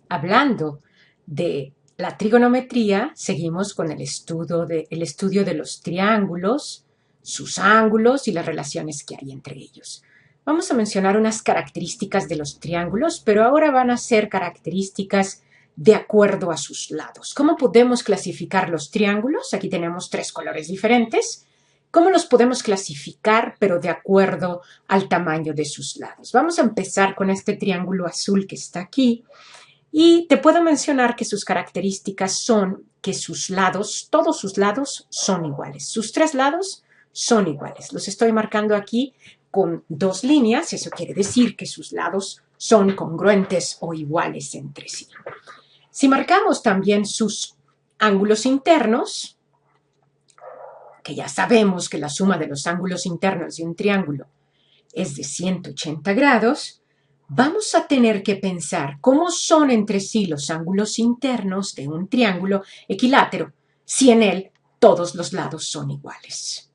hablando de la trigonometría, seguimos con el estudio de los triángulos, sus ángulos y las relaciones que hay entre ellos. Vamos a mencionar unas características de los triángulos, pero ahora van a ser características de acuerdo a sus lados. ¿Cómo podemos clasificar los triángulos? Aquí tenemos 3 colores diferentes. ¿Cómo los podemos clasificar, pero de acuerdo al tamaño de sus lados? Vamos a empezar con este triángulo azul que está aquí. Y te puedo mencionar que sus características son que sus lados, todos sus lados son iguales. Sus 3 lados son iguales. Los estoy marcando aquí con 2 líneas. Eso quiere decir que sus lados son congruentes o iguales entre sí. Si marcamos también sus ángulos internos, que ya sabemos que la suma de los ángulos internos de un triángulo es de 180 grados, vamos a tener que pensar cómo son entre sí los ángulos internos de un triángulo equilátero si en él todos los lados son iguales.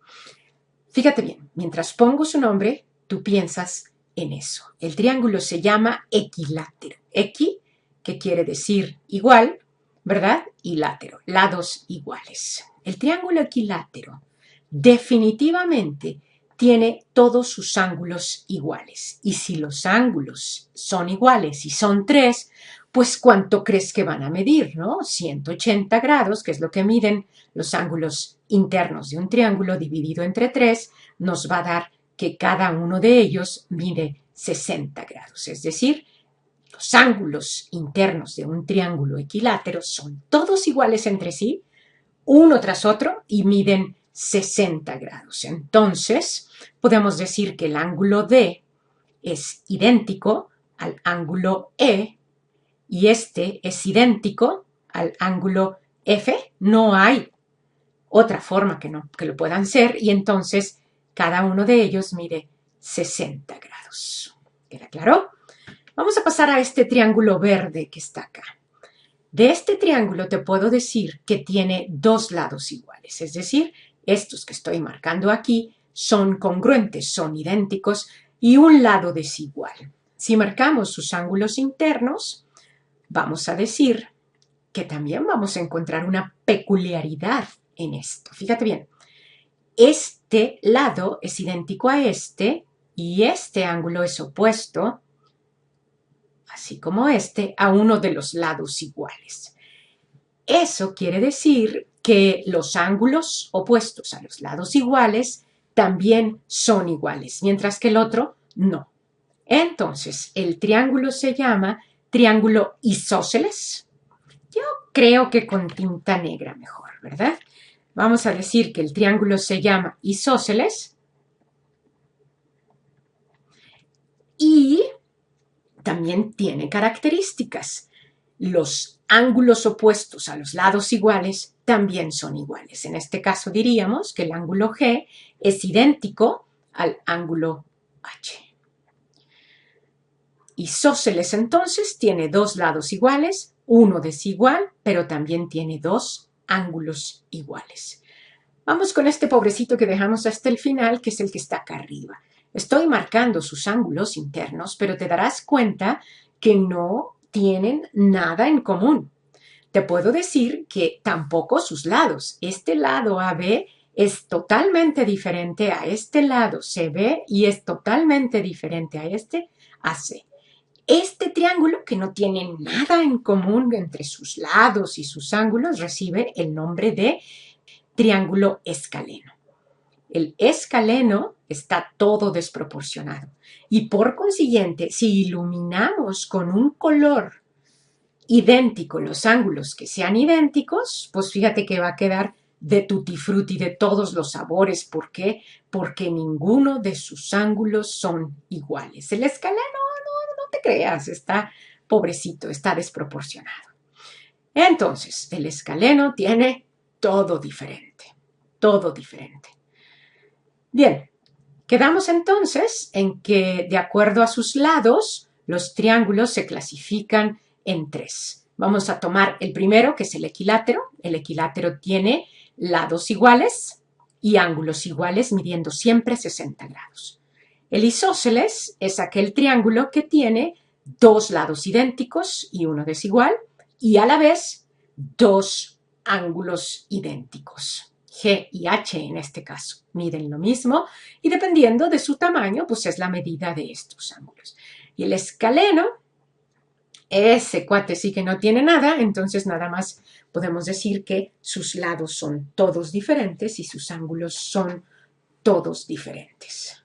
Fíjate bien, mientras pongo su nombre, tú piensas en eso. El triángulo se llama equilátero. Equi, que quiere decir igual, ¿verdad? Y látero, lados iguales. El triángulo equilátero definitivamente tiene todos sus ángulos iguales. Y si los ángulos son iguales y son 3, pues ¿cuánto crees que van a medir, no? 180 grados, que es lo que miden los ángulos internos de un triángulo dividido entre 3, nos va a dar que cada uno de ellos mide 60 grados. Es decir, los ángulos internos de un triángulo equilátero son todos iguales entre sí, uno tras otro, y miden 60 grados. Entonces, podemos decir que el ángulo D es idéntico al ángulo E y este es idéntico al ángulo F. No hay otra forma que lo puedan ser, y entonces cada uno de ellos mide 60 grados. ¿Queda claro? Vamos a pasar a este triángulo verde que está acá. De este triángulo te puedo decir que tiene 2 lados iguales, es decir, estos que estoy marcando aquí son congruentes, son idénticos, y un lado desigual. Si marcamos sus ángulos internos, vamos a decir que también vamos a encontrar una peculiaridad en esto. Fíjate bien, este lado es idéntico a este y este ángulo es opuesto, así como este, a uno de los lados iguales. Eso quiere decir que los ángulos opuestos a los lados iguales también son iguales, mientras que el otro no. Entonces, el triángulo se llama triángulo isósceles. Yo creo que con tinta negra mejor, ¿verdad? Vamos a decir que el triángulo se llama isósceles y también tiene características. Los ángulos opuestos a los lados iguales también son iguales. En este caso diríamos que el ángulo G es idéntico al ángulo H. Isósceles entonces tiene 2 lados iguales, uno desigual, pero también tiene 2 ángulos iguales. Vamos con este pobrecito que dejamos hasta el final, que es el que está acá arriba. Estoy marcando sus ángulos internos, pero te darás cuenta que no tienen nada en común. Te puedo decir que tampoco sus lados. Este lado AB es totalmente diferente a este lado CB y es totalmente diferente a este AC. Este triángulo, que no tiene nada en común entre sus lados y sus ángulos, recibe el nombre de triángulo escaleno. El escaleno está todo desproporcionado y por consiguiente, si iluminamos con un color idéntico los ángulos que sean idénticos, pues fíjate que va a quedar de tutti frutti, de todos los sabores. ¿Por qué? Porque ninguno de sus ángulos son iguales. El escaleno, no te creas, está pobrecito, está desproporcionado. Entonces, el escaleno tiene todo diferente, todo diferente. Bien, quedamos entonces en que de acuerdo a sus lados, los triángulos se clasifican en 3. Vamos a tomar el primero, que es el equilátero. El equilátero tiene lados iguales y ángulos iguales, midiendo siempre 60 grados. El isósceles es aquel triángulo que tiene dos lados idénticos y uno desigual, y a la vez dos ángulos idénticos. G y H en este caso miden lo mismo y dependiendo de su tamaño, pues es la medida de estos ángulos. Y el escaleno, ese cuate sí que no tiene nada, entonces nada más podemos decir que sus lados son todos diferentes y sus ángulos son todos diferentes.